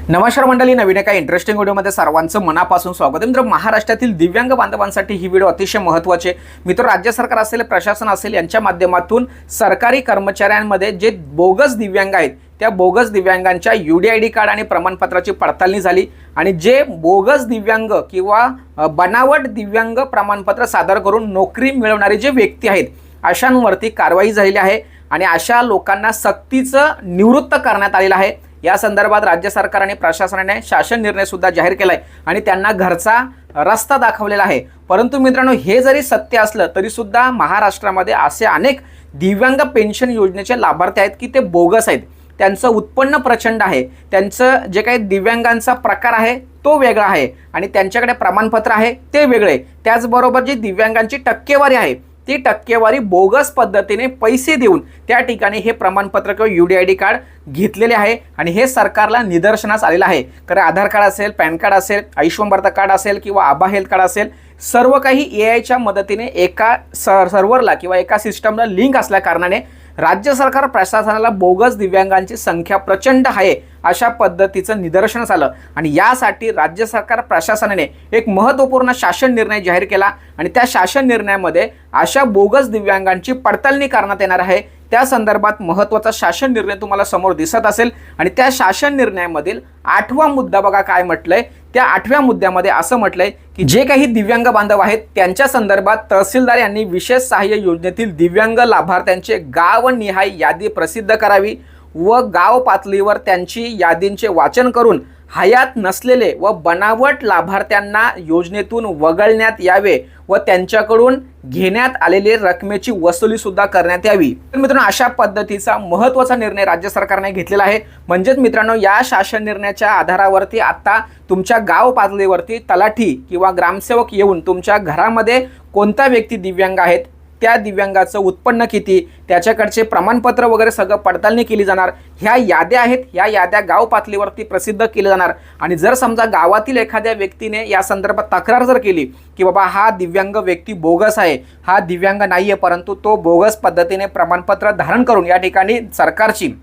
नमस्कार मंडळी, नवीन एका इंटरेस्टिंग व्हिडिओमध्ये सर्वांचं मनापासून स्वागत आहे। मित्र, महाराष्ट्रातील दिव्यांग बांधवांसाठी ही व्हिडिओ अतिशय महत्त्वाची आहे। मित्र, राज्य सरकार असेल, प्रशासन असेल, यांच्या माध्यमातून सरकारी कर्मचाऱ्यांमध्ये जे बोगस दिव्यांग आहेत त्या बोगस दिव्यांगांच्या UDID कार्ड आणि प्रमाणपत्राची पडताळणी झाली आणि जे बोगस दिव्यांग किंवा बनावट दिव्यांग प्रमाणपत्र सादर करून नोकरी मिळवणारे जे व्यक्ती आहेत अशांवरती कारवाई झालेली आहे आणि अशा लोकांना सक्तीचं निवृत्त करण्यात आलेलं आहे। या संदर्भात राज्य सरकार आणि प्रशासनाने शासन निर्णय सुद्धा जाहीर केलाय आणि त्यांना घरचा रस्ता दाखवलेला आहे। परंतु मित्रांनो, हे जरी सत्य असलं तरी सुद्धा महाराष्ट्रामध्ये असे अनेक दिव्यांग पेन्शन योजनेचे लाभार्थी आहेत की ते बोगस आहेत। त्यांचं उत्पन्न प्रचंड आहे, त्यांचं जे काही दिव्यांगांचा प्रकार आहे तो वेगळा आहे आणि त्यांच्याकडे प्रमाणपत्र आहे ते वेगळे। त्याचबरोबर जी दिव्यांगांची टक्केवारी आहे ती टक्केवारी बोगस पद्धतीने पैसे देऊन त्या ठिकाणी हे प्रमाणपत्र किंवा UDID कार्ड घेतलेले आहे आणि हे सरकारला निदर्शनास आलेलं आहे। कारण आधार कार्ड असेल, पॅन कार्ड असेल, आयुष्यमान भारत कार्ड असेल किंवा आभा हेल्थ कार्ड असेल, सर्व काही AI मदतीने एका सर्व्हरला किंवा एका सिस्टमला लिंक असल्या कारणाने राज्य सरकार प्रशासनाला बोगस दिव्यांगांची संख्या प्रचंड आहे अशा पद्धतीचं निदर्शनास आलं आणि यासाठी राज्य सरकार प्रशासनाने एक महत्त्वपूर्ण शासन निर्णय जाहीर केला आणि त्या शासन निर्णयामध्ये अशा बोगस दिव्यांगांची पडताळणी करण्यात येणार आहे। त्या संदर्भात महत्त्वाचा शासन निर्णय तुम्हाला समोर दिसत असेल आणि त्या शासन निर्णयामधील 8वा मुद्दा बघा काय म्हटलंय। त्या 8व्या मुद्द्यामध्ये असं म्हटलंय की जे काही दिव्यांग बांधव आहेत त्यांच्या संदर्भात तहसीलदार यांनी विशेष सहाय्य योजनेतील दिव्यांग लाभार्थ्यांचे गावनिहाय यादी प्रसिद्ध करावी व गाव पातळीवर त्यांची यादींचे वाचन करून हयात नसलेले व बनावट लाभार्थ्यांना योजनेतून वगळण्यात यावे व त्यांच्याकडून घेण्यात आलेले रकमेची वसुली सुद्धा करण्यात यावी। तर मित्रांनो, अशा पद्धतीचा महत्त्वाचा निर्णय राज्य सरकारने घेतलेला आहे। म्हणजेच मित्रांनो, या शासन निर्णयाच्या आधारावरती आता तुमच्या गाव पातळीवरती तलाठी किंवा ग्रामसेवक येऊन तुमच्या घरामध्ये कोणता व्यक्ती दिव्यांग आहेत, त्या दिव्यांगाचं उत्पन्न किती, त्याच्याकडचे प्रमाणपत्र वगैरे सगळं पडताळणी केली जाणार। ह्या याद्या आहेत, ह्या याद्या गाव पातळीवरती प्रसिद्ध केल्या जाणार आणि जर समजा गावातील एखाद्या व्यक्तीने या संदर्भात तक्रार जर केली की बाबा हा दिव्यांग व्यक्ती बोगस आहे, हा दिव्यांग नाही आहे, परंतु तो बोगस पद्धतीने प्रमाणपत्र धारण करून या ठिकाणी सरकारची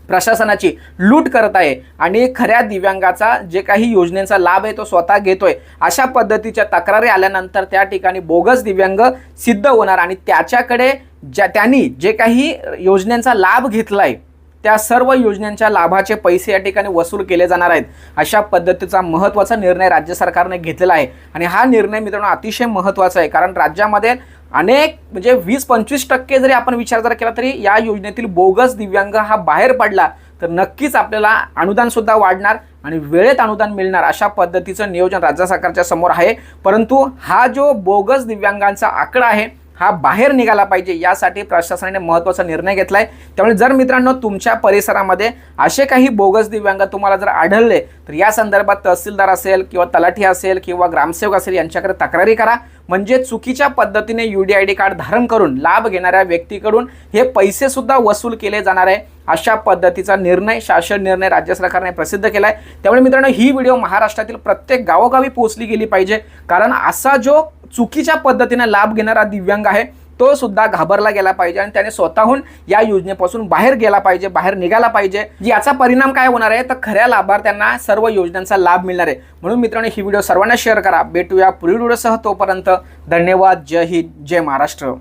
प्रशासनाची लूट करत आहे आणि खऱ्या दिव्यांगाचा जे काही योजनेचा लाभ आहे तो स्वतः घेतोय, अशा पद्धतीच्या तक्रारी आल्यानंतर त्या ठिकाणी बोगस दिव्यांग सिद्ध होणार आणि त्याच्याकडे त्यांनी जे काही योजनेचा लाभ घेतलाय त्या सर्व योजनांच्या लाभाचे पैसे या ठिकाणी वसूल केले जाणार आहेत। अशा पद्धतीचा महत्त्वाचा निर्णय राज्य सरकारने घेतलेला आहे आणि हा निर्णय मित्रांनो अतिशय महत्त्वाचा आहे। कारण राज्यामध्ये अनेक म्हणजे 20-25% जरी आपण विचार जर केला तरी या योजनेतील बोगस दिव्यांग हा बाहेर पडला तर नक्कीच आपल्याला अनुदान सुद्धा वाढणार आणि वेळेत अनुदान मिळणार अशा पद्धतीचं नियोजन राज्य सरकारच्या समोर आहे। परंतु हा जो बोगस दिव्यांगांचा आकडा आहे हा बाहेर निघाला पाहिजे, यासाठी प्रशासनाने महत्त्वाचा निर्णय घेतलाय। त्यामुळे जर मित्रांनो तुमच्या परिसरामध्ये असे काही बोगस दिव्यांग तुम्हाला जर आढळले तर या संदर्भात तहसीलदार असेल किंवा तलाठी असेल किंवा ग्रामसेवक असेल यांच्याकडे तक्रारी करा। म्हणजे चुकीच्या पद्धतीने UDID कार्ड धारण करून लाभ घेणाऱ्या व्यक्तीकडून हे पैसे सुद्धा वसूल केले जाणार आहे। अशा पद्धतीचा निर्णय शासन निर्णय राज्य सरकारने प्रसिद्ध केलाय। त्यामुळे मित्रांनो, ही व्हिडिओ महाराष्ट्रातील प्रत्येक गावोगावी पोहोचली गेली पाहिजे, कारण असा जो चुकीच्या पद्धतीने लाभ घेणारा दिव्यांग आहे तो सुद्धा घाबरला गेला पाहिजे आणि त्याने स्वतःहून या योजनेपासून बाहेर गेला पाहिजे, बाहेर निघाला पाहिजे। याचा परिणाम काय होणार आहे तर खऱ्या लाभार्थ्यांना सर्व योजनांचा लाभ मिळणार आहे। म्हणून मित्रांनो, ही व्हिडिओ सर्वांना शेअर करा। भेटूया पुढील व्हिडिओसह, तोपर्यंत धन्यवाद। जय हिंद, जय महाराष्ट्र।